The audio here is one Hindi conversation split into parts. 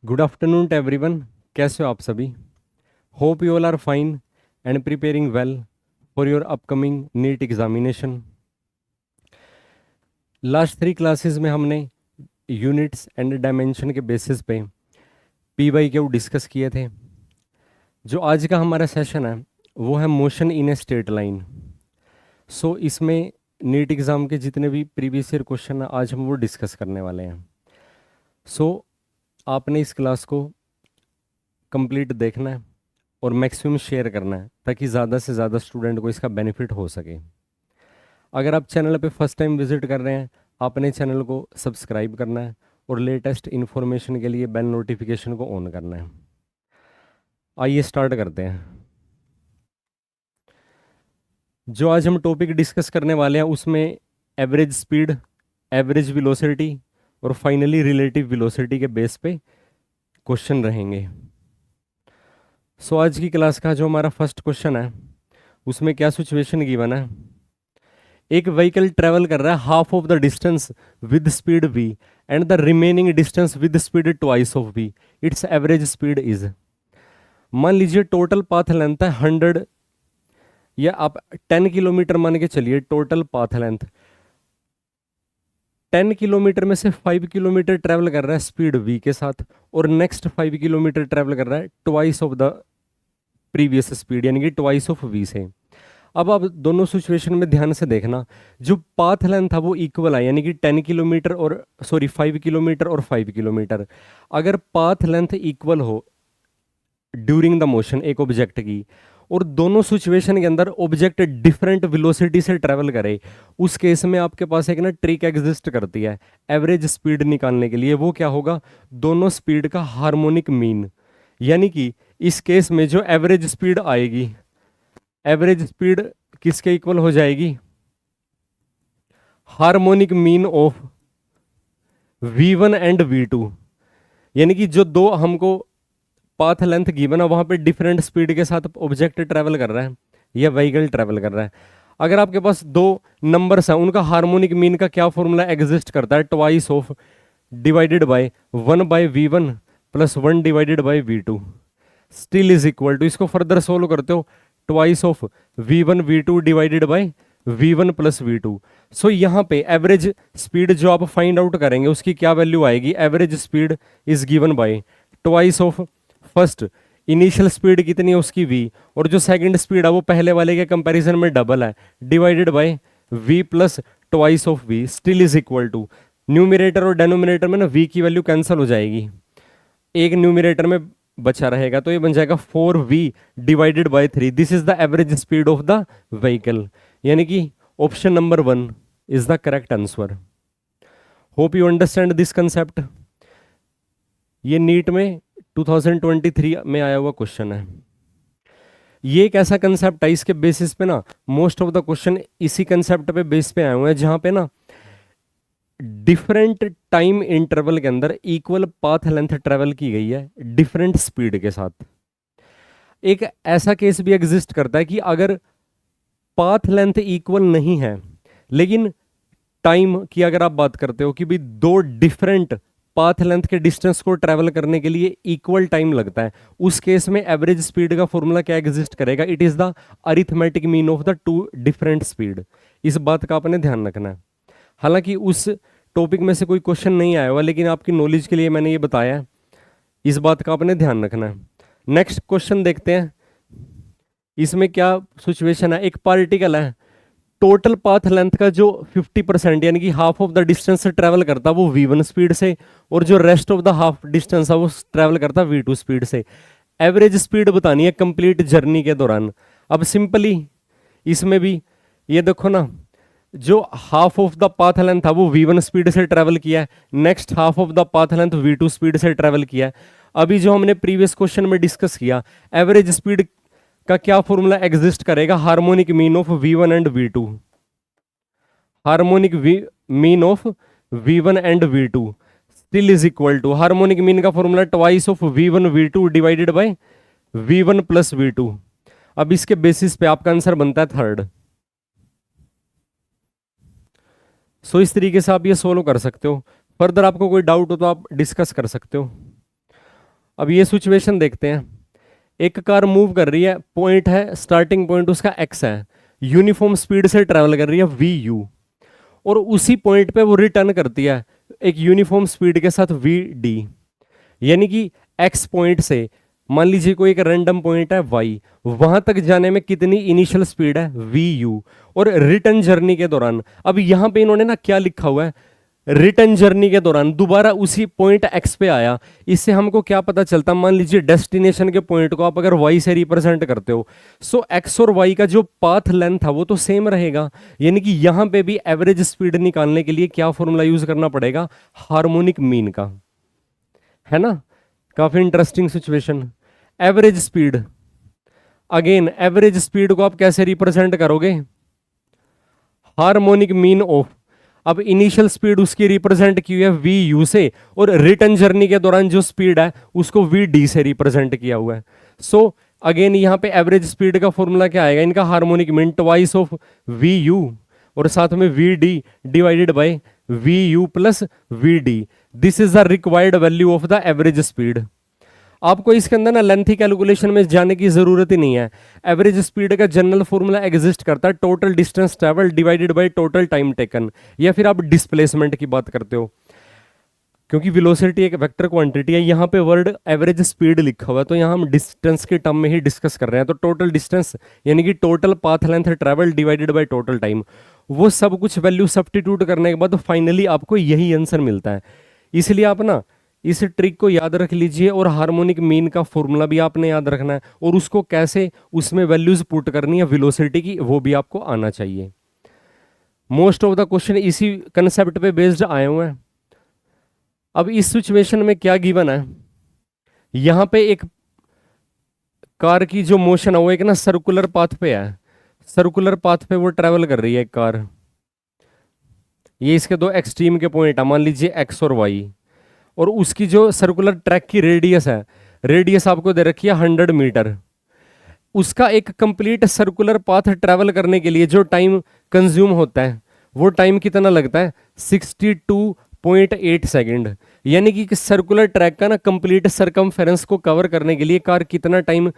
Good afternoon to everyone. कैसे हो आप सभी? Hope you all are fine and preparing well for your upcoming NEET examination. Last 3 classes में हमने यूनिट्स एंड डायमेंशन के बेसिस पे पी वाई क्यू डिस्कस किए थे। जो आज का हमारा सेशन है वो है motion in a straight line. So इसमें नीट एग्ज़ाम के जितने भी प्रीवियस ईयर क्वेश्चन हैं आज हम वो डिस्कस करने वाले हैं। सो आपने इस क्लास को कंप्लीट देखना है और मैक्सिमम शेयर करना है ताकि ज़्यादा से ज़्यादा स्टूडेंट को इसका बेनिफिट हो सके। अगर आप चैनल पे फर्स्ट टाइम विजिट कर रहे हैं, आपने चैनल को सब्सक्राइब करना है और लेटेस्ट इन्फॉर्मेशन के लिए बेल नोटिफिकेशन को ऑन करना है। आइए स्टार्ट करते हैं। जो आज हम टॉपिक डिस्कस करने वाले हैं उसमें एवरेज स्पीड, एवरेज वेलोसिटी और फाइनली रिलेटिव वेलोसिटी के बेस पे क्वेश्चन रहेंगे। सो आज की क्लास का जो हमारा फर्स्ट क्वेश्चन है उसमें क्या सिचुएशन गिवन है। एक व्हीकल ट्रेवल कर रहा है half of the distance with speed v and the remaining distance with speed twice of v, it's average speed is. मान लीजिए टोटल पाथ लेंथ है 100 या आप 10 किलोमीटर मान के चलिए। टोटल पाथ लेंथ 10 किलोमीटर में से 5 किलोमीटर ट्रेवल कर रहा है स्पीड v के साथ और नेक्स्ट 5 किलोमीटर ट्रेवल कर रहा है twice of the previous speed यानी कि ट्वाइस ऑफ v से। अब आप दोनों सिचुएशन में ड्यान से देखना, जो पाथ लेंथ था वो इक्वल है यानी कि 10 किलोमीटर और 5 किलोमीटर और 5 किलोमीटर। अगर पाथ लेंथ इक्वल हो ड्यूरिंग द मोशन एक ऑब्जेक्ट की और दोनों सिचुएशन के अंदर ऑब्जेक्ट डिफरेंट वेलोसिटी से ट्रेवल करे, उस केस में आपके पास एक ना ट्रिक एग्जिस्ट करती है एवरेज स्पीड निकालने के लिए। वो क्या होगा? दोनों स्पीड का हार्मोनिक मीन, यानी कि इस केस में जो एवरेज स्पीड आएगी, एवरेज स्पीड किसके इक्वल हो जाएगी? Harmonic mean of v1 and v2। यानी कि जो दो हमको पाथ लेंथ गिवन है वहां पे डिफरेंट स्पीड के साथ ऑब्जेक्ट ट्रेवल कर रहा है या व्हीकल ट्रेवल कर रहा है। अगर आपके पास दो नंबर्स हैं उनका हार्मोनिक मीन का क्या फॉर्मूला एग्जिस्ट करता है? Twice of divided by 1/v1 plus 1 divided by v2 still is equal to, इसको फर्दर सोल्व करते हो, twice of v1 v2 divided by v1 plus v2। So यहाँ पे एवरेज स्पीड जो आप फाइंड आउट करेंगे उसकी क्या वैल्यू आएगी? Average speed is given by twice of first initial speed कितनी है उसकी v, और जो सेकंड स्पीड है वो पहले वाले के कंपैरिजन में डबल है, divided by v plus twice of v still is equal to, numerator और डेनोमिनेटर में ना v की वैल्यू कैंसिल हो जाएगी, एक न्यूमिरेटर में बचा रहेगा तो ये बन जाएगा 4v divided by 3। This is the average speed of the vehicle, यानी कि option number 1 is the correct answer. Hope you understand this concept. ये नीट में 2023 में आया हुआ क्वेश्चन है। ये एक ऐसा कंसेप्ट है, इसके बेसिस पे ना मोस्ट ऑफ द क्वेश्चन इसी कंसेप्ट पे बेस पे आए हुए हैं, जहां पे ना डिफरेंट टाइम इंटरवल के अंदर इक्वल पाथ लेंथ ट्रेवल की गई है डिफरेंट स्पीड के साथ। एक ऐसा केस भी एग्जिस्ट करता है कि अगर पाथ लेंथ इक्वल नहीं है लेकिन टाइम की अगर आप बात करते हो कि भाई दो डिफरेंट पाथ लेंथ के डिस्टेंस को ट्रेवल करने के लिए इक्वल टाइम लगता है, उस केस में एवरेज स्पीड का फॉर्मूला क्या एग्जिस्ट करेगा? It is the arithmetic mean of the two different speed. इस बात का आपने ध्यान रखना है। हालांकि उस टॉपिक में से कोई क्वेश्चन नहीं आया हुआ लेकिन आपकी नॉलेज के लिए मैंने ये बताया है, इस बात का आपने ध्यान रखना है। नेक्स्ट क्वेश्चन देखते हैं। इसमें क्या सिचुएशन है? एक पार्टिकल है, टोटल पाथ लेंथ का जो 50% यानी कि half of the distance travel करता वो v1 स्पीड से, और जो rest of the half distance है वो ट्रेवल करता v2 स्पीड से। एवरेज स्पीड बतानी है कंप्लीट जर्नी के दौरान। अब सिंपली इसमें भी ये देखो ना, जो half of the path length था वो v1 स्पीड से ट्रेवल किया है, next half of the path length v2 speed से ट्रेवल किया है। अभी जो हमने प्रीवियस क्वेश्चन में डिस्कस किया, एवरेज स्पीड का क्या फॉर्मूला एग्जिस्ट करेगा? Harmonic mean of v1 and v2, harmonic mean of v1 and v2 still is equal to, harmonic mean का formula twice of v1 v2 divided by v1 plus v2। अब इसके बेसिस पे आपका आंसर बनता है थर्ड। सो इस तरीके से आप ये सोल्व कर सकते हो। फर्दर आपको कोई डाउट हो तो आप डिस्कस कर सकते हो। अब ये सिचुएशन देखते हैं। एक कार मूव कर रही है, पॉइंट है, स्टार्टिंग पॉइंट उसका एक्स है, यूनिफॉर्म स्पीड से ट्रैवल कर रही है वी यू, और उसी पॉइंट पे वो रिटर्न करती है एक यूनिफॉर्म स्पीड के साथ वी डी। यानी कि एक्स पॉइंट से मान लीजिए कोई एक रैंडम पॉइंट है वाई, वहां तक जाने में कितनी इनिशियल स्पीड है वी यू, और रिटर्न जर्नी के दौरान, अब यहां पे इन्होंने ना क्या लिखा हुआ है, रिटर्न जर्नी के दौरान दोबारा उसी पॉइंट एक्स पे आया। इससे हमको क्या पता चलता, मान लीजिए डेस्टिनेशन के पॉइंट को आप अगर वाई से रिप्रेजेंट करते हो, सो एक्स और वाई का जो पाथ लेंथ था वो तो सेम रहेगा। यानी कि यहां पे भी एवरेज स्पीड निकालने के लिए क्या फॉर्मूला यूज करना पड़ेगा, हार्मोनिक मीन का, है ना। काफी interesting situation. Average speed, again average speed को आप कैसे रिप्रेजेंट करोगे, हार्मोनिक मीन ऑफ, अब इनिशियल स्पीड उसकी रिप्रेजेंट की हुई है वी यू से, और रिटर्न जर्नी के दौरान जो स्पीड है उसको वी डी से रिप्रेजेंट किया हुआ है। सो अगेन यहाँ पे एवरेज स्पीड का फॉर्मूला क्या आएगा, इनका harmonic mean twice of V U और साथ में V D divided by V U plus V D. This is the required value of the average speed. आपको इसके अंदर ना लेंथी कैलकुलेशन में जाने की जरूरत ही नहीं है। एवरेज स्पीड का जनरल फॉर्मूला एग्जिस्ट करता है total distance travel divided by total time taken, या फिर आप डिस्प्लेसमेंट की बात करते हो, क्योंकि वेलोसिटी एक वेक्टर क्वांटिटी है। यहाँ पे वर्ड एवरेज स्पीड लिखा हुआ है तो यहाँ हम डिस्टेंस के टर्म में ही डिस्कस कर रहे हैं। तो टोटल डिस्टेंस यानी कि total path length travel divided by total time, वो सब कुछ वैल्यू सब्स्टिट्यूट करने के बाद फाइनली आपको यही आंसर मिलता है। इसलिए आप ना इस ट्रिक को याद रख लीजिए, और हार्मोनिक मीन का फॉर्मूला भी आपने याद रखना है, और उसको कैसे उसमें वैल्यूज पुट करनी है वेलोसिटी की वो भी आपको आना चाहिए। मोस्ट ऑफ द क्वेश्चन इसी कंसेप्ट पे बेस्ड आए हुए हैं। अब इस सिचुएशन में क्या गिवन है, यहां पे एक कार की जो मोशन है वो एक ना सर्कुलर पाथ पे है, सर्कुलर पाथ पे वो ट्रेवल कर रही है एक कार। ये इसके दो एक्सट्रीम के पॉइंट है, मान लीजिए एक्स और वाई, और उसकी जो सर्कुलर ट्रैक की रेडियस है, रेडियस आपको दे रखी है 100 मीटर। उसका एक कंप्लीट सर्कुलर पाथ ट्रेवल करने के लिए जो टाइम कंज्यूम होता है वो टाइम कितना लगता है, 62.8 सेकंड। यानी कि सर्कुलर ट्रैक का ना कंप्लीट सरकमफेरेंस को कवर करने के लिए कार कितना टाइम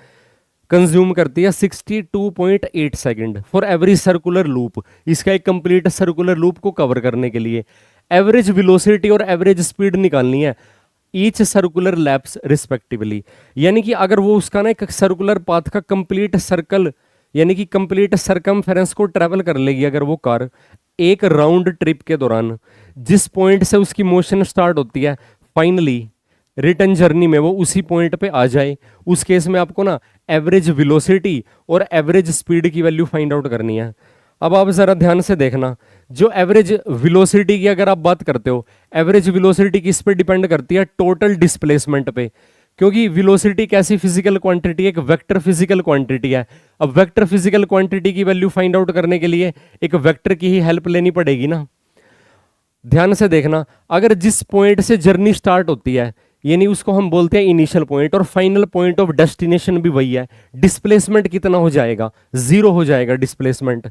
कंज्यूम करती है, 62.8 second for every circular loop. इसका एक कंप्लीट सर्कुलर लूप को कवर करने के लिए एवरेज वेलोसिटी और एवरेज स्पीड निकालनी है ईच सर्कुलर लैप्स रिस्पेक्टिवली। यानी कि अगर वो उसका ना एक सर्कुलर पाथ का कंप्लीट सर्कल यानी कि कंप्लीट सरकमफेरेंस को ट्रेवल कर लेगी अगर वो कार एक राउंड ट्रिप के दौरान, जिस पॉइंट से उसकी मोशन स्टार्ट होती है फाइनली रिटर्न जर्नी में वो उसी पॉइंट पे आ जाए, उस केस में आपको ना एवरेज वेलोसिटी और एवरेज स्पीड की वैल्यू फाइंड आउट करनी है। अब आप जरा ध्यान से देखना, जो एवरेज वेलोसिटी की अगर आप बात करते हो, एवरेज वेलोसिटी किस पे डिपेंड करती है, टोटल डिस्प्लेसमेंट पे, क्योंकि वेलोसिटी कैसी फिजिकल क्वांटिटी है, एक वेक्टर फिजिकल क्वांटिटी है। अब वेक्टर फिजिकल क्वांटिटी की वैल्यू फाइंड आउट करने के लिए एक वेक्टर की ही हेल्प लेनी पड़ेगी ना। ध्यान से देखना, अगर जिस पॉइंट से जर्नी स्टार्ट होती है यानी उसको हम बोलते हैं इनिशियल पॉइंट, और फाइनल पॉइंट ऑफ डेस्टिनेशन भी वही है, डिस्प्लेसमेंट कितना हो जाएगा, जीरो हो जाएगा displacement.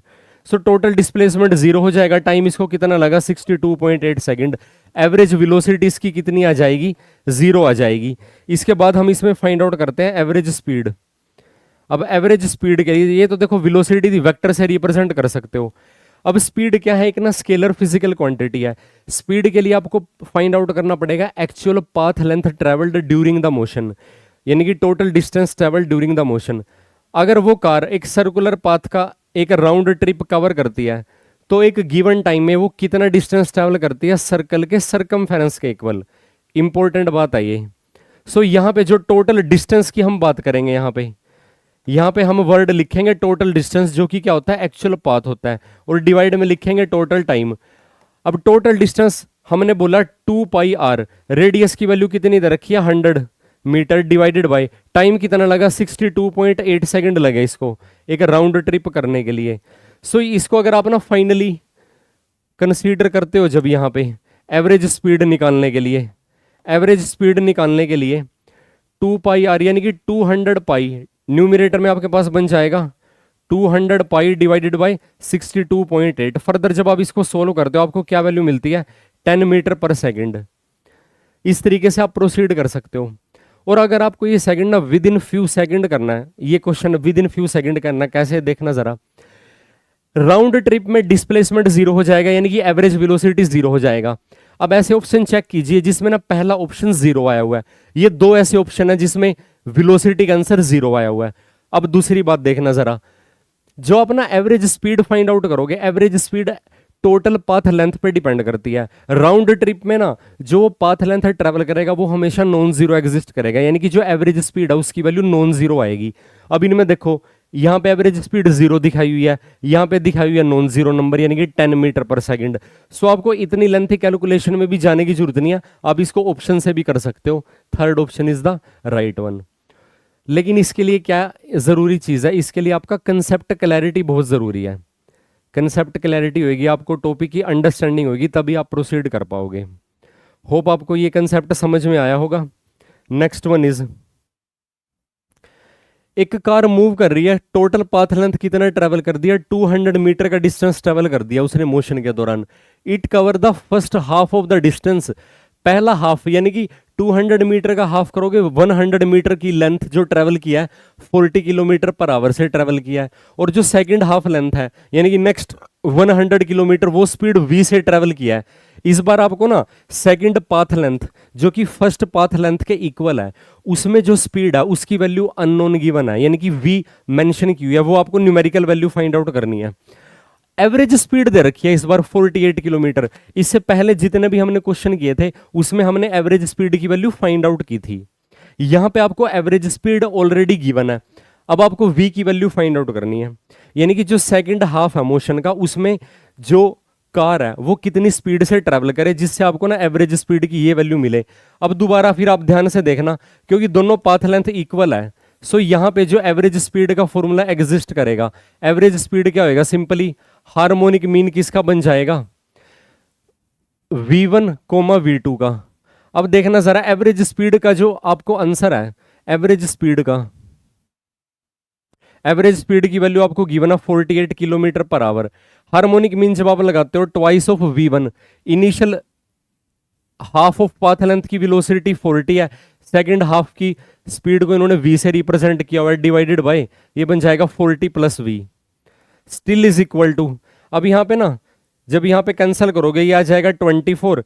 So total displacement zero हो जाएगा, टाइम इसको कितना लगा 62.8 सेकंड, एवरेज वेलोसिटी इसकी कितनी आ जाएगी, जीरो आ जाएगी। इसके बाद हम इसमें फाइंड आउट करते हैं एवरेज स्पीड। अब एवरेज स्पीड के लिए ये तो देखो वेलोसिटी वेक्टर से रिप्रेजेंट कर सकते हो। अब स्पीड क्या है, एक ना स्केलर फिजिकल क्वांटिटी है। स्पीड के लिए आपको फाइंड आउट करना पड़ेगा actual path length travelled during the motion, यानी कि total distance travelled during the motion. अगर वो कार एक सर्कुलर पाथ का एक राउंड ट्रिप कवर करती है तो एक गिवन टाइम में वो कितना डिस्टेंस ट्रेवल करती है सर्कल के सरकमफेरेंस के इक्वल। इंपॉर्टेंट बात है ये। सो यहाँ पे जो टोटल डिस्टेंस की हम बात करेंगे, यहाँ पे हम वर्ड लिखेंगे टोटल डिस्टेंस, जो कि क्या होता है, एक्चुअल पाथ होता है, और डिवाइड में लिखेंगे टोटल टाइम। अब टोटल डिस्टेंस हमने बोला 2 पाई आर, रेडियस की वैल्यू कितनी दे रखी है 100 मीटर, डिवाइडेड बाय टाइम कितना लगा 62.8 सेकंड लगे इसको एक राउंड ट्रिप करने के लिए। सो इसको अगर आप ना फाइनली कंसीडर करते हो, जब यहाँ पे एवरेज स्पीड निकालने के लिए, एवरेज स्पीड निकालने के लिए 2 पाई आर यानी कि 200 पाई न्यूमिरेटर में आपके पास बन जाएगा 200 पाई डिवाइडेड बाय 62.8। फर्दर जब आप इसको सोल्व करते हो आपको क्या वैल्यू मिलती है, 10 मीटर पर सेकंड। इस तरीके से आप प्रोसीड कर सकते हो। और अगर आपको ये सेकंड ना विद इन फ्यू सेकंड करना है, ये question with in few second करना है, कैसे देखना जरा। राउंड ट्रिप में डिस्प्लेसमेंट जीरो हो जाएगा, यानी कि एवरेज वेलोसिटी जीरो हो जाएगा। अब ऐसे ऑप्शन चेक कीजिए जिसमें ना पहला ऑप्शन जीरो आया हुआ है, ये दो ऐसे ऑप्शन है जिसमें वेलोसिटी का आंसर जीरो आया हुआ है। अब दूसरी बात देखना जरा, जो अपना एवरेज स्पीड फाइंड आउट करोगे, average speed total path length पे डिपेंड करती है। राउंड ट्रिप में ना जो पाथ लेंथ ट्रेवल करेगा वो हमेशा नॉन जीरो एग्जिस्ट करेगा, यानी कि जो एवरेज स्पीड है उसकी वैल्यू नॉन जीरो आएगी। अब इनमें देखो, यहाँ पे एवरेज स्पीड जीरो दिखाई हुई है, यहाँ पे दिखाई हुई है नॉन जीरो नंबर, यानी कि 10 मीटर पर सेकंड। सो आपको इतनी लेंथी कैलकुलेशन में भी जाने की जरूरत नहीं है, आप इसको ऑप्शन से भी कर सकते हो। Third option is the right one. लेकिन इसके लिए क्या जरूरी चीज है, इसके लिए आपका कंसेप्ट क्लैरिटी बहुत जरूरी है। कंसेप्ट क्लैरिटी होगी, आपको टॉपिक की अंडरस्टैंडिंग होगी, तभी आप प्रोसीड कर पाओगे। होप आपको ये कंसेप्ट समझ में आया होगा। नेक्स्ट वन इज, एक कार मूव कर रही है, टोटल पाथ लेंथ कितना ट्रेवल कर दिया, 200 मीटर का डिस्टेंस ट्रेवल कर दिया उसने मोशन के दौरान। It cover the first half of the distance, पहला हाफ यानी कि 200 मीटर का हाफ करोगे, 100 मीटर की लेंथ जो ट्रेवल किया है 40 किलोमीटर पर आवर से ट्रेवल किया है। और जो सेकंड हाफ लेंथ है यानी कि नेक्स्ट 100 किलोमीटर वो स्पीड v से ट्रेवल किया है। इस बार आपको ना सेकंड पाथ लेंथ जो कि फर्स्ट पाथ लेंथ के इक्वल है, उसमें जो स्पीड है उसकी वैल्यू अननोन गिवन है, यानी कि v मेंशन की हुई है, वो आपको न्यूमेरिकल वैल्यू फाइंड आउट करनी है। एवरेज स्पीड दे रखी है इस बार 48 किलोमीटर। इससे पहले जितने भी हमने क्वेश्चन किए थे उसमें हमने एवरेज स्पीड की वैल्यू फाइंड आउट की थी। यहां पे आपको एवरेज स्पीड ऑलरेडी गिवन है, अब आपको v की वैल्यू फाइंड आउट करनी है, यानी कि जो सेकंड हाफ है मोशन का उसमें जो कार है वो कितनी स्पीड से ट्रैवल करे जिससे आपको ना एवरेज स्पीड की ये वैल्यू मिले। अब दोबारा फिर आप ध्यान से देखना, क्योंकि दोनों पाथ लेंथ इक्वल है, सो यहां पे जो एवरेज स्पीड का फॉर्मूला एग्जिस्ट करेगा। एवरेज स्पीड क्या होगा, सिंपली हार्मोनिक मीन किसका बन जाएगा, v1 कोमा v2 का। अब देखना जरा एवरेज स्पीड का जो आपको आंसर है, एवरेज स्पीड की वैल्यू आपको गिवन है 48 kilometre per our. Harmonic mean जब आप लगाते हो twice of v1, initial half of path length की वेलोसिटी 40 है, सेकंड हाफ की स्पीड को इन्होंने v से रिप्रेजेंट किया हुआ है, डिवाइडेड बाय ये बन जाएगा 40 plus v still is equal to. अब यहां पे ना जब यहां पे कैंसिल करोगे ये आ जाएगा 24 और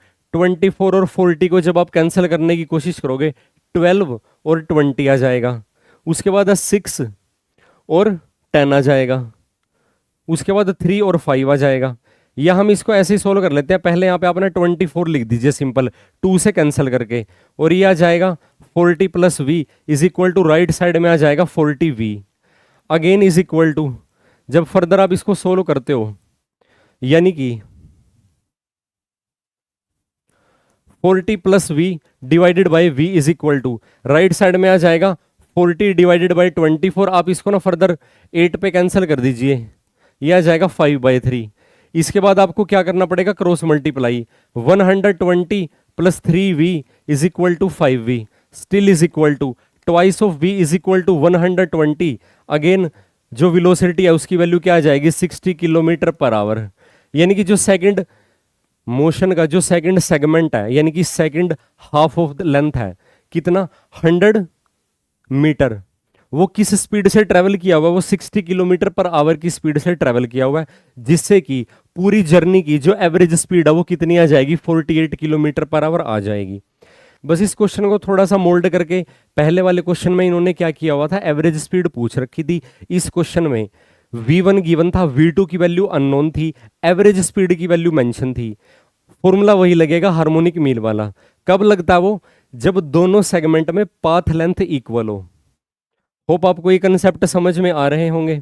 40 को जब आप कैंसिल करने की कोशिश करोगे 12 और 20 आ जाएगा, उसके बाद 6 और 10 आ जाएगा, उसके बाद 3 और 5 आ जाएगा। या हम इसको ऐसे ही सोल्व कर लेते हैं, पहले यहाँ पे आपने 24 लिख दीजिए सिंपल 2 से कैंसिल करके, और ये आ जाएगा 40 plus v is equal to right side में आ जाएगा 40v again is equal to, जब फर्दर आप इसको सोल्व करते हो यानी कि 40 plus v divided by v is equal to, right side में आ जाएगा 40 डिवाइडेड बाई 24। आप इसको ना फर्दर 8 पे कैंसिल कर दीजिए, ये आ जाएगा 5/3। इसके बाद आपको क्या करना पड़ेगा, cross multiply, 120 plus 3v is equal to 5v still is equal to twice of v is equal to 120। Again जो वेलोसिटी है उसकी वैल्यू क्या आ जाएगी 60 किलोमीटर पर आवर, यानी कि जो सेकंड मोशन का जो सेकंड सेगमेंट है यानी कि second half of the length है कितना 100 मीटर, वो किस स्पीड से ट्रेवल किया हुआ है, वो 60 किलोमीटर पर आवर की स्पीड से ट्रेवल किया हुआ है, जिससे कि पूरी जर्नी की जो एवरेज स्पीड है वो कितनी आ जाएगी 48 किलोमीटर पर आवर आ जाएगी। बस इस क्वेश्चन को थोड़ा सा मोल्ड करके, पहले वाले क्वेश्चन में इन्होंने क्या किया हुआ था, एवरेज स्पीड पूछ रखी थी, इस क्वेश्चन में v1 गिवन था, v2 की वैल्यू अननोन थी, एवरेज स्पीड की वैल्यू मेंशन थी। फॉर्मूला वही लगेगा हार्मोनिक मीन वाला, कब लगता है वो, जब दोनों सेगमेंट में पाथ लेंथ इक्वल हो। होप आपको ये कंसेप्ट समझ में आ रहे होंगे।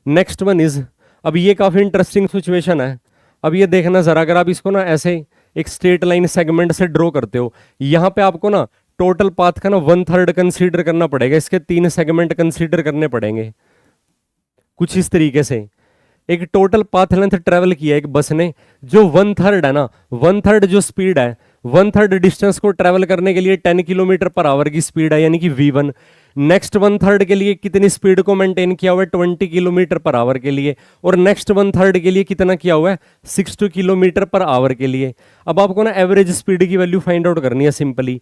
नेक्स्ट वन इज, अब ये काफी इंटरेस्टिंग सिचुएशन है। अब ये देखना जरा, अगर आप इसको ना ऐसे एक स्ट्रेट लाइन सेगमेंट से ड्रॉ करते हो, यहां पे आपको ना टोटल पाथ का ना 1/3 कंसीडर करना पड़ेगा, इसके 3 सेगमेंट कंसीडर करने पड़ेंगे कुछ इस तरीके से। एक टोटल पाथ लेंथ ट्रेवल किया एक बस ने, जो 1/3 है ना, 1/3 जो स्पीड है, 1/3 डिस्टेंस को ट्रेवल करने के लिए 10 किलोमीटर पर आवर की स्पीड है यानी कि v1। नेक्स्ट वन थर्ड के लिए कितनी स्पीड को मेंटेन किया हुआ है, 20 किलोमीटर पर आवर के लिए, और नेक्स्ट वन थर्ड के लिए कितना किया हुआ है, 60 किलोमीटर पर आवर के लिए। अब आपको ना एवरेज स्पीड की वैल्यू फाइंड आउट करनी है सिंपली।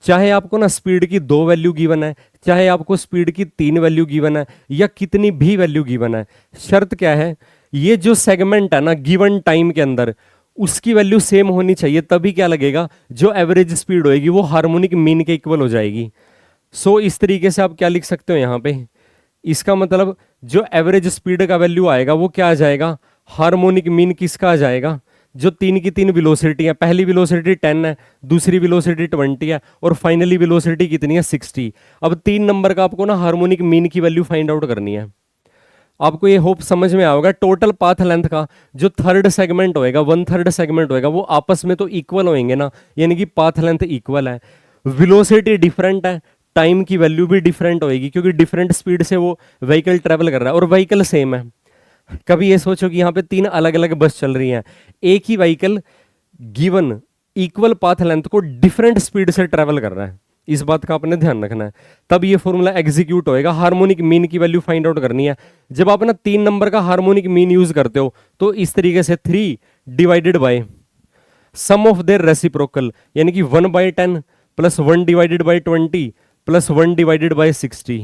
चाहे आपको ना स्पीड की 2 वैल्यू गिवन है, चाहे आपको स्पीड की 3 वैल्यू गिवन है, या कितनी भी वैल्यू गिवन है, शर्त क्या है, ये जो सेगमेंट है ना गिवन टाइम के अंदर, उसकी वैल्यू सेम होनी चाहिए, तभी क्या लगेगा, जो एवरेज स्पीड होएगी वो हार्मोनिक मीन के इक्वल हो जाएगी। सो इस तरीके से आप क्या लिख सकते हो यहाँ पे, इसका मतलब जो एवरेज स्पीड का वैल्यू आएगा वो क्या आ जाएगा, हार्मोनिक मीन किसका आ जाएगा, जो तीन की तीन वेलोसिटी है, पहली वेलोसिटी 10 है, दूसरी वेलोसिटी 20 है, और फाइनली वेलोसिटी कितनी है, 60। अब 3 नंबर का आपको ना हार्मोनिक मीन की वैल्यू फाइंड आउट करनी है। आपको ये होप समझ में आओगे, टोटल पाथ लेंथ का जो थर्ड सेगमेंट होएगा, वन थर्ड सेगमेंट होएगा, वो आपस में तो इक्वल होएंगे ना, यानी कि पाथ लेंथ इक्वल है, वेलोसिटी डिफरेंट है, टाइम की वैल्यू भी डिफरेंट होएगी, क्योंकि डिफरेंट स्पीड से वो व्हीकल ट्रेवल कर रहा है, और व्हीकल सेम है। कभी ये सोचो कि यहाँ पे 3 अलग अलग बस चल रही हैं, एक ही vehicle given equal path length को डिफरेंट स्पीड से ट्रेवल कर रहा है, इस बात का आपने ध्यान रखना है, तब ये फॉर्मूला एग्जीक्यूट होएगा। हार्मोनिक मीन की वैल्यू फाइंड आउट करनी है। जब आप ना 3 नंबर का हार्मोनिक मीन यूज करते हो तो इस तरीके से 3 divided by sum of their reciprocal, यानी कि 1/10 plus 1 divided by 20 plus 1 divided by 60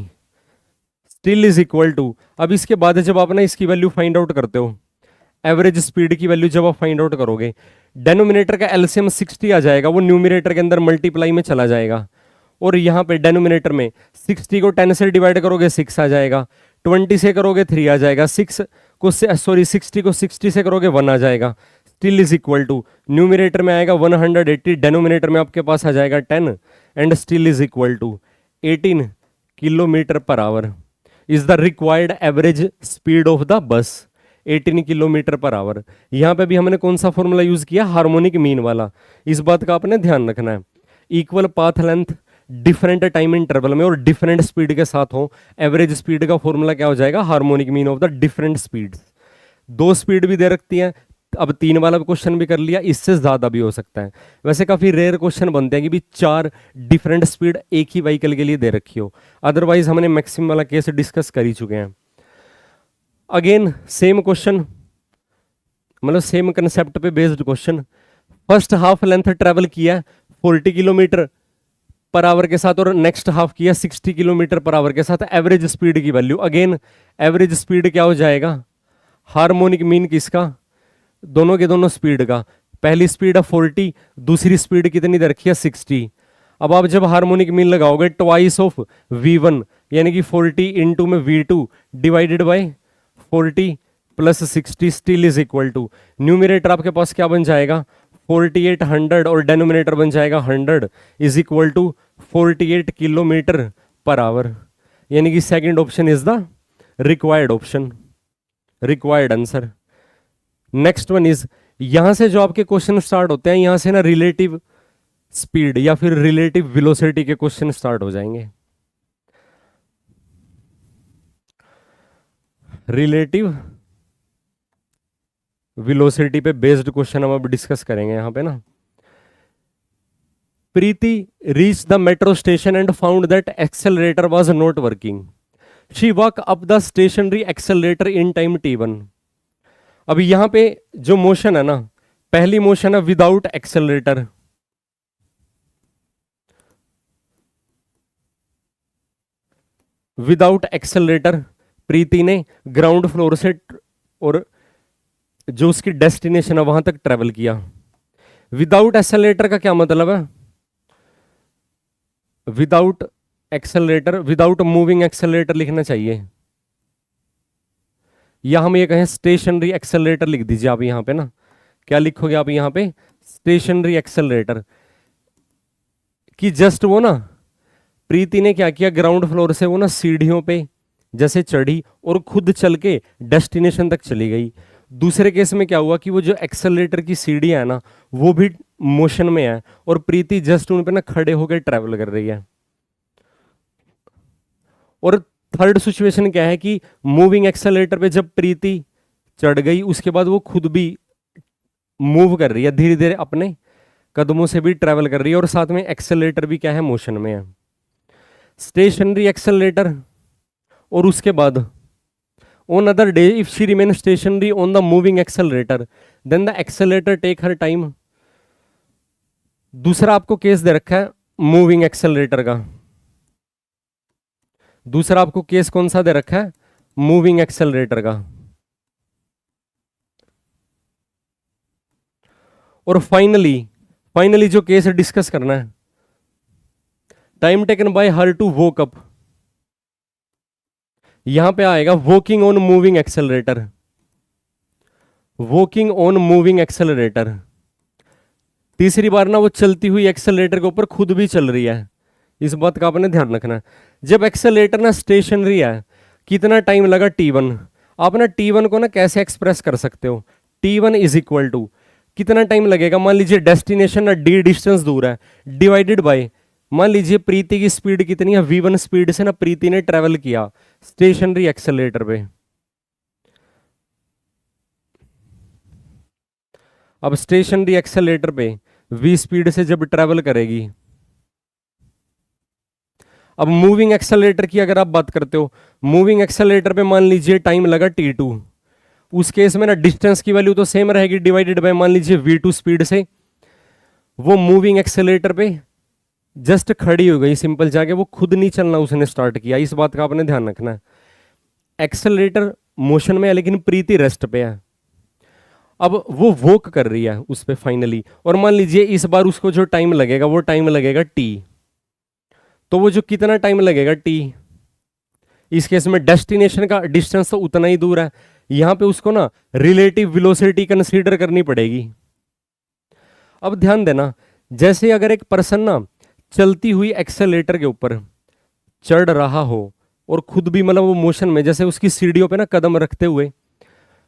still is equal to. अब इसके बाद जब आप ना इसकी वैल्यू फाइंड आउट करते हो, एवरेज स्पीड की वैल्यू जब आप फाइंड आउट करोगे, डेनोमिनेटर का एलसीएम 60 आ जाएगा, वो न्यूमिनेटर के अंदर मल्टीप्लाई में चला जाएगा, और यहाँ पे डेनोमिनेटर में 60 को 10 से डिवाइड करोगे 6 आ जाएगा, 20 से करोगे 3 आ जाएगा, 60 को 60 से करोगे 1 आ जाएगा, still is equal to numerator में आएगा 180, डेनोमिनेटर में आपके पास आ जाएगा 10, and still is equal to 18 kilometre per hour is the required average speed of the bus, 18 kilometre per our. यहाँ पे भी हमने कौन सा फॉर्मूला यूज किया, हार्मोनिक मीन वाला, इस बात का आपने ध्यान रखना है। Equal path length different time interval में और डिफरेंट स्पीड के साथ हो, एवरेज स्पीड का फॉर्मूला क्या हो जाएगा, harmonic mean of the different speed. 2 speed भी दे रखती हैं, अब 3 वाला क्वेश्चन भी कर लिया, इससे ज्यादा भी हो सकता है। वैसे काफी रेयर क्वेश्चन बनते हैं कि भी 4 डिफरेंट स्पीड एक ही व्हीकल के लिए दे रखी हो, अदरवाइज हमने मैक्सिमम वाला केस डिस्कस कर ही चुके हैं। अगेन सेम क्वेश्चन, मतलब सेम कंसेप्ट पे based question. First half length travel किया 40 किलोमीटर पर आवर के साथ, और नेक्स्ट हाफ किया 60 किलोमीटर पर आवर के साथ। एवरेज स्पीड की वैल्यू, अगेन एवरेज स्पीड क्या हो जाएगा, हार्मोनिक मीन किसका, दोनों के दोनों स्पीड का। पहली स्पीड है 40, दूसरी स्पीड कितनी दे रखी है 60। अब आप जब हार्मोनिक मीन लगाओगे ट्वाइस ऑफ V1, यानी कि 40 इंटू में V2 divided by 40 plus 60 still is equal to, numerator आपके पास क्या बन जाएगा 4800, और डेनोमिनेटर बन जाएगा 100, is equal to 48 kilometre per hour, यानी कि second option is the required option, required answer. Next one is, यहां से जो आपके क्वेश्चन स्टार्ट होते हैं, यहां से ना रिलेटिव स्पीड या फिर रिलेटिव वेलोसिटी के क्वेश्चन स्टार्ट हो जाएंगे। रिलेटिव वेलोसिटी पे बेस्ड क्वेश्चन हम अब डिस्कस करेंगे यहां पे ना। Preeti reach the metro station and found that accelerator was not working, she walk up the stationary accelerator in time t1। अब यहां पे जो मोशन है ना, पहली मोशन है विदाउट एक्सेलरेटर, विदाउट एक्सेलरेटर प्रीति ने ग्राउंड फ्लोर से और जो उसकी डेस्टिनेशन है वहां तक ट्रेवल किया। विदाउट एक्सेलरेटर का क्या मतलब है, without accelerator, without moving accelerator लिखना चाहिए, या हम ये कहें स्टेशनरी एक्सेलरेटर लिख दीजिए आप यहां पे ना। क्या लिखोगे आप यहां पे, स्टेशनरी एक्सेलरेटर। कि जस्ट वो ना प्रीति ने क्या किया, ग्राउंड फ्लोर से वो ना सीढ़ियों पे जैसे चढ़ी और खुद चल के डेस्टिनेशन तक चली गई। दूसरे केस में क्या हुआ कि वो जो एक्सेलरेटर की सीढ़ियां है ना, वो भी मोशन में है और प्रीति जस्ट उन पे ना खड़े होकर ट्रैवल कर रही है। और थर्ड सिचुएशन क्या है कि मूविंग एक्सेलरेटर पे जब प्रीति चढ़ गई, उसके बाद वो खुद भी मूव कर रही है, धीरे धीरे अपने कदमों से भी ट्रैवल कर रही है, और साथ में एक्सेलरेटर भी क्या है, मोशन में है। स्टेशनरी एक्सेलरेटर, और उसके बाद on other day if she remain stationary on the moving escalator then the escalator take her time. दूसरा आपको केस दे रखा है मूविंग एक्सेलरेटर का, दूसरा आपको केस कौन सा दे रखा है, मूविंग एक्सेलरेटर का। और फाइनली जो केस डिस्कस करना है, time taken by her to walk up, यहां पे आएगा walking on moving escalator, walking on moving escalator. तीसरी बार ना वो चलती हुई एक्सेलरेटर के ऊपर खुद भी चल रही है, इस बात का आपने ध्यान रखना है। जब एक्सेलरेटर ना स्टेशनरी है, कितना टाइम लगा T1, आप ना T1 को ना कैसे एक्सप्रेस कर सकते हो, T1 इज इक्वल टू कितना टाइम लगेगा, मान लीजिए डेस्टिनेशन ना D डिस्टेंस दूर है, डिवाइडेड बाय मान लीजिए प्रीति की स्पीड कितनी है, V1 स्पीड से ना प्रीति ने ट्रेवल किया स्टेशनरी एक्सेलरेटर पे। अब स्टेशनरी एक्सेलरेटर पे V स्पीड से जब ट्रेवल करेगी, अब मूविंग एक्सेलरेटर की अगर आप बात करते हो, मूविंग एक्सेलरेटर पे मान लीजिए टाइम लगा T2, उस केस में ना डिस्टेंस की वैल्यू तो सेम रहेगी डिवाइडेड बाय मान लीजिए V2 स्पीड से, वो मूविंग एक्सेलरेटर पे जस्ट खड़ी हो गई सिंपल, जाके वो खुद नहीं चलना उसने स्टार्ट किया, इस बात का आपने ध्यान रखना है। एक्सेलरेटर मोशन में है लेकिन प्रीति रेस्ट पे है, अब वो वॉक कर रही है उस पे फाइनली, और मान लीजिए इस बार उसको जो टाइम लगेगा वो टाइम लगेगा T, तो वो जो कितना टाइम लगेगा T, इस केस में डेस्टिनेशन का डिस्टेंस तो उतना ही दूर है, यहां पे उसको ना रिलेटिव वेलोसिटी कंसीडर करनी पड़ेगी। अब ध्यान देना, जैसे अगर एक पर्सन ना चलती हुई एक्सेलरेटर के ऊपर चढ़ रहा हो और खुद भी मतलब वो मोशन में, जैसे उसकी सीढ़ियों पे ना कदम रखते हुए,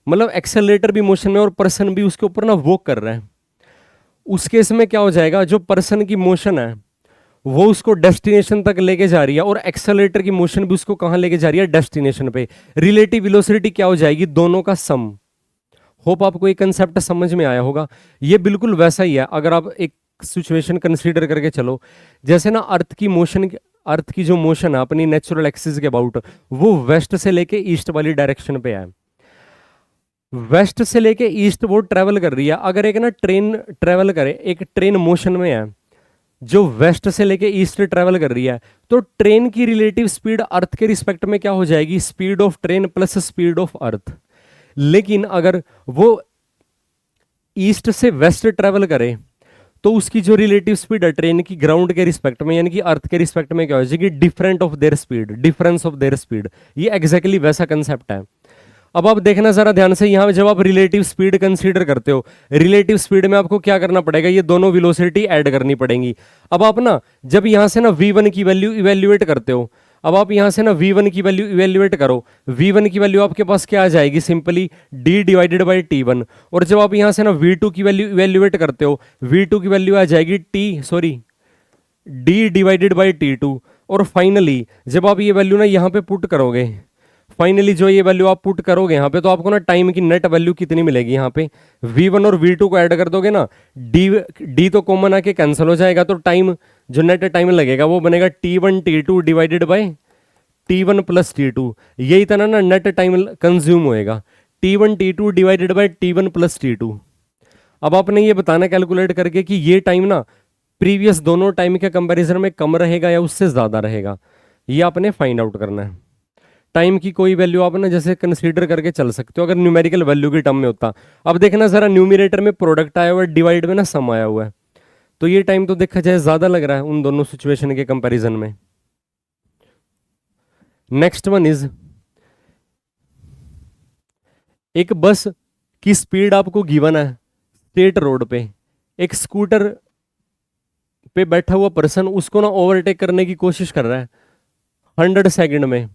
मतलब एक्सेलरेटर भी मोशन में और पर्सन भी उसके ऊपर ना वॉक कर रहा है, उस केस में क्या हो जाएगा, जो पर्सन की मोशन है वो उसको डेस्टिनेशन तक लेके जा रही है और एक्सेलरेटर की मोशन भी उसको कहां लेके जा रही है, डेस्टिनेशन पे। रिलेटिव वेलोसिटी क्या हो जाएगी, दोनों का सम। होप आपको ये कंसेप्ट समझ में आया होगा। ये बिल्कुल वैसा ही है, अगर आप एक सिचुएशन कंसीडर करके चलो, जैसे ना अर्थ की जो मोशन है अपनी नेचुरल एक्सिस के अबाउट, वो वेस्ट से लेके ईस्ट वाली डायरेक्शन पे है, वेस्ट से लेके ईस्ट वो ट्रेवल कर रही है। अगर एक ना ट्रेन ट्रेवल करे, एक ट्रेन मोशन में है जो वेस्ट से लेके ईस्ट ट्रेवल कर रही है, तो ट्रेन की रिलेटिव स्पीड अर्थ के रिस्पेक्ट में क्या हो जाएगी, speed of train plus speed of earth. लेकिन अगर वो ईस्ट से वेस्ट ट्रेवल करे तो उसकी जो रिलेटिव स्पीड है ट्रेन की ग्राउंड के रिस्पेक्ट में यानी कि अर्थ के रिस्पेक्ट में क्या हो जाएगी, different of their speed, difference of their speed. ये एग्जैक्टली वैसा कंसेप्ट है। अब आप देखना जरा ध्यान से, यहां जब आप रिलेटिव स्पीड कंसीडर करते हो, रिलेटिव स्पीड में आपको क्या करना पड़ेगा, ये दोनों वेलोसिटी ऐड करनी पड़ेंगी। अब आप ना जब यहां से ना v1 की वैल्यू इवेल्युएट करते हो, अब आप यहां से ना v1 की वैल्यू इवेल्युएट करो, v1 की वैल्यू आपके पास क्या आ जाएगी, simply d divided by T1। और जब आप यहां से ना v2 की वैल्यू इवेल्युएट करते हो, v2 की वैल्यू आ जाएगी d डिवाइडेड बाई T2। और फाइनली जब आप ये वैल्यू ना यहाँ पे पुट करोगे, फाइनली जो ये वैल्यू आप पुट करोगे यहाँ पे, तो आपको ना टाइम की नेट वैल्यू कितनी मिलेगी, यहाँ पे v1 और v2 को ऐड कर दोगे ना, d तो कॉमन आके कैंसिल हो जाएगा, तो टाइम जो नेट टाइम लगेगा वो बनेगा T1 T2 divided by T1 plus T2। यही तरह ना नेट टाइम कंज्यूम होएगा, T1 T2 divided by T1 plus T2। अब आपने ये बताना कैलकुलेट करके कि ये टाइम ना प्रीवियस दोनों टाइम के कंपैरिजन में कम रहेगा या उससे ज़्यादा रहेगा, ये आपने फाइंड आउट करना है। टाइम की कोई वैल्यू आप ना जैसे कंसीडर करके चल सकते हो अगर न्यूमेरिकल वैल्यू की टर्म में होता। अब देखना जरा, न्यूमिनेटर में प्रोडक्ट आया हुआ है, डिवाइड में ना सम आया हुआ है, तो ये टाइम तो देखा जाए ज़्यादा लग रहा है उन दोनों सिचुएशन के कंपैरिजन में। नेक्स्ट वन इज, एक बस की स्पीड आपको गिवन है स्टेट रोड पे, एक स्कूटर पे बैठा हुआ पर्सन उसको ना ओवरटेक करने की कोशिश कर रहा है 100 सेकंड में।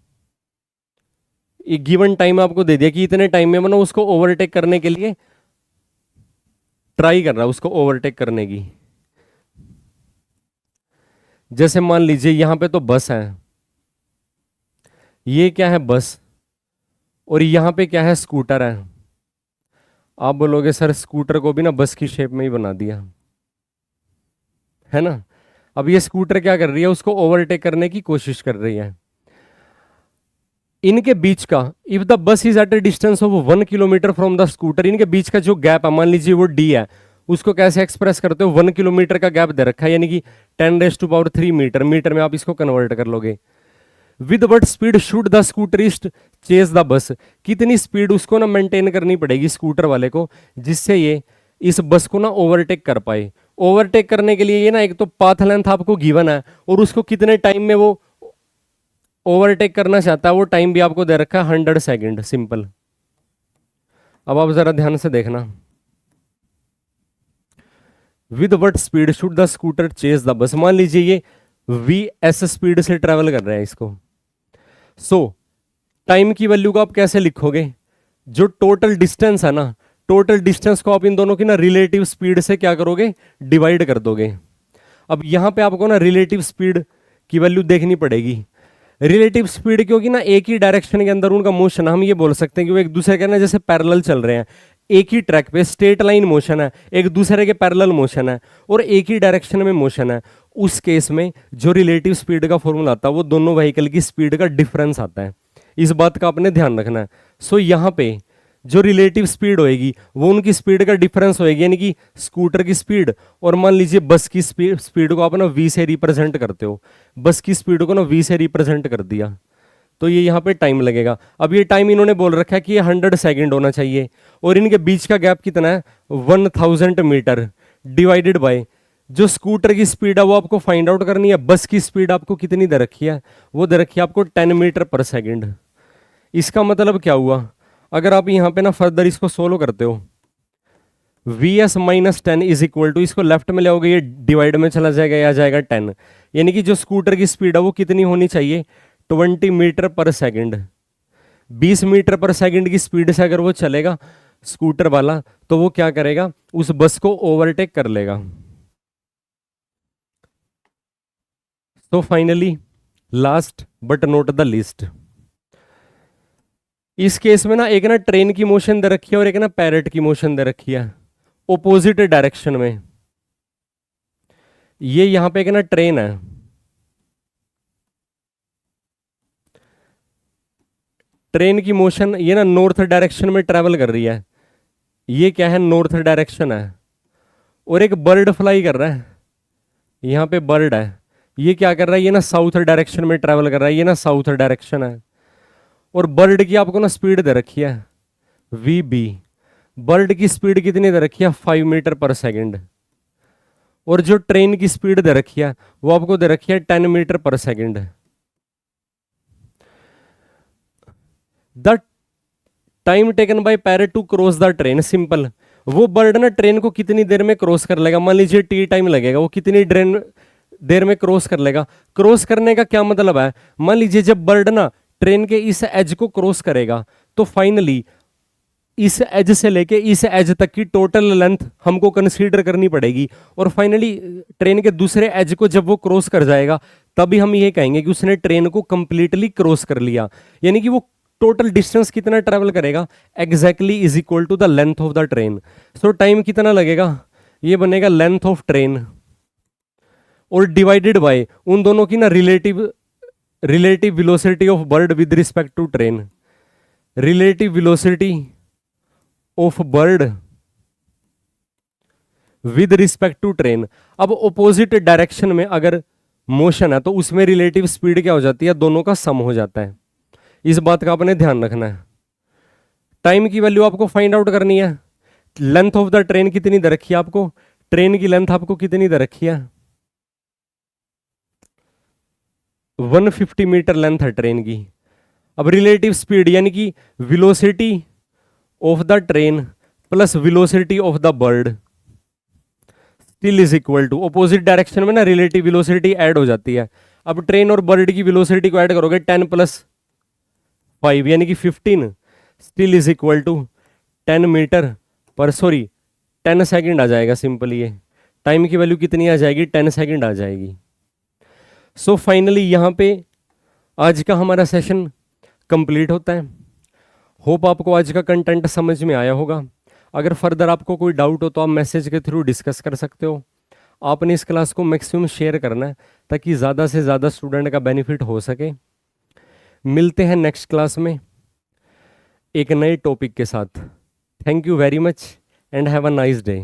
एक गिवन टाइम आपको दे दिया कि इतने टाइम में मतलब उसको ओवरटेक करने के लिए ट्राई कर रहा है, उसको ओवरटेक करने की। जैसे मान लीजिए यहां पे तो बस है, ये क्या है बस, और यहां पे क्या है स्कूटर है। आप बोलोगे सर स्कूटर को भी ना बस की शेप में ही बना दिया है ना। अब ये स्कूटर क्या कर रही है, उसको ओवरटेक करने की कोशिश कर रही है। इनके बीच का, if the bus is at a distance of 1 kilometre from the scooter, इनके बीच का जो गैप है, मान लीजिए वो डी है, उसको कैसे एक्सप्रेस करते हो, 1 किलोमीटर का गैप दे रखा है, यानी कि 10⁻³ मीटर, मीटर में आप इसको कन्वर्ट कर लोगे। With what speed should the scooterist chase the bus, कितनी स्पीड उसको ना मेंटेन करनी पड़ेगी स्कूटर वाले को, जिससे ये इस बस को ना ओवरटेक कर पाए। ओवरटेक करने के लिए ये ना एक तो पाथ लेंथ आपको गिवन है, और उसको कितने टाइम में वो ओवरटेक करना चाहता है वो टाइम भी आपको दे रखा है 100 सेकेंड, सिंपल। अब आप जरा ध्यान से देखना, with what speed should the scooter chase the बस, मान लीजिए ये vs स्पीड से ट्रेवल कर रहे हैं इसको। सो टाइम की वैल्यू को आप कैसे लिखोगे, जो टोटल डिस्टेंस है ना, टोटल डिस्टेंस को आप इन दोनों की ना रिलेटिव स्पीड से क्या करोगे, डिवाइड कर दोगे। अब यहां पे आपको ना रिलेटिव स्पीड की वैल्यू देखनी पड़ेगी। रिलेटिव स्पीड क्योंकि ना एक ही डायरेक्शन के अंदर उनका मोशन, हम ये बोल सकते हैं कि वो एक दूसरे के ना जैसे पैरेलल चल रहे हैं, एक ही ट्रैक पे स्ट्रेट लाइन मोशन है, एक दूसरे के पैरेलल मोशन है, और एक ही डायरेक्शन में मोशन है। उस केस में जो रिलेटिव स्पीड का फॉर्मूला आता है वो दोनों व्हीकल की स्पीड का डिफरेंस आता है, इस बात का आपने ध्यान रखना है। सो यहाँ पे जो रिलेटिव स्पीड होएगी वो उनकी स्पीड का डिफरेंस होएगी, यानी कि स्कूटर की स्पीड और मान लीजिए बस की स्पीड को आप ना v से रिप्रेजेंट करते हो, बस की स्पीड को ना v से रिप्रेजेंट कर दिया, तो ये यहाँ पे टाइम लगेगा। अब ये टाइम इन्होंने बोल रखा है कि ये 100 सेकेंड होना चाहिए, और इनके बीच का गैप कितना है, 1000 मीटर, डिवाइडेड बाय जो स्कूटर की स्पीड है वो आपको फाइंड आउट करनी है। बस की स्पीड आपको कितनी दे रखी है, वो दे रखी है आपको 10 मीटर पर सेकेंड। इसका मतलब क्या हुआ, अगर आप यहाँ पे ना फर्दर इसको सोल्व करते हो, vs minus 10 is equal to, इसको लेफ्ट में ले आओगे ये डिवाइड में चला जाएगा, या जाएगा 10, यानी कि जो स्कूटर की स्पीड है वो कितनी होनी चाहिए, 20 metre per second. 20 metre per second की स्पीड से अगर वो चलेगा स्कूटर वाला, तो वो क्या करेगा, उस बस को ओवरटेक कर लेगा। तो finally last but not the least, इस केस में ना एक ना ट्रेन की मोशन दे रखी है और एक ना पैरेट की मोशन दे रखी है ओपोजिट डायरेक्शन में। ये यहां पे एक ना ट्रेन है, ट्रेन की मोशन ये ना नॉर्थ डायरेक्शन में ट्रेवल कर रही है, ये क्या है, नॉर्थ डायरेक्शन है, और एक बर्ड फ्लाई कर रहा है, यहां पे बर्ड है, ये क्या कर रहा है, ये ना साउथ डायरेक्शन में ट्रेवल कर रहा है, ये ना साउथ डायरेक्शन है, और बर्ड की आपको ना स्पीड दे रखी है vb, बर्ड की स्पीड कितनी दे रखी है, 5 मीटर पर सेकेंड, और जो ट्रेन की स्पीड दे रखी है वो आपको दे रखी है 10 metre per second. The time taken by parrot to cross the train, simple, वो बर्ड ना ट्रेन को कितनी देर में क्रॉस कर लेगा, मान लीजिए टी टाइम लगेगा, वो कितनी देर में क्रॉस कर लेगा। क्रॉस करने का क्या मतलब है, मान लीजिए जब बर्ड ना ट्रेन के इस एज को क्रॉस करेगा, तो फाइनली इस एज से लेके इस एज तक की टोटल लेंथ हमको कंसीडर करनी पड़ेगी, और फाइनली ट्रेन के दूसरे एज को जब वो क्रॉस कर जाएगा तभी हम ये कहेंगे कि उसने ट्रेन को कंप्लीटली क्रॉस कर लिया, यानी कि वो टोटल डिस्टेंस कितना ट्रेवल करेगा, exactly is equal to the length of the train. So time कितना लगेगा, ये बनेगा लेंथ ऑफ ट्रेन, और डिवाइडेड बाय उन दोनों की ना relative velocity of bird with respect to train, relative velocity of bird with respect to train. अब ऑपोजिट डायरेक्शन में अगर मोशन है तो उसमें रिलेटिव स्पीड क्या हो जाती है, दोनों का सम हो जाता है, इस बात का आपने ध्यान रखना है। टाइम की वैल्यू आपको फाइंड आउट करनी है, लेंथ ऑफ द ट्रेन कितनी दे रखी है आपको, ट्रेन की लेंथ आपको कितनी दे रखी है, 150 मीटर लेंथ है ट्रेन की। अब रिलेटिव स्पीड यानी कि velocity of the train plus velocity of the bird still is equal to, opposite direction में ना रिलेटिव वेलोसिटी ऐड हो जाती है। अब ट्रेन और बर्ड की वेलोसिटी को ऐड करोगे 10 + 5 यानी कि 15 still is equal to 10 metre per 10 second आ जाएगा सिंपल। ये टाइम की वैल्यू कितनी आ जाएगी, 10 सेकेंड आ जाएगी। सो फाइनली यहाँ पे आज का हमारा सेशन कंप्लीट होता है। होप आपको आज का कंटेंट समझ में आया होगा। अगर फर्दर आपको कोई डाउट हो तो आप मैसेज के थ्रू डिस्कस कर सकते हो। आपने इस क्लास को मैक्सिमम शेयर करना है ताकि ज़्यादा से ज़्यादा स्टूडेंट का बेनिफिट हो सके। मिलते हैं नेक्स्ट क्लास में एक नए टॉपिक के साथ। Thank you very much and have a nice day.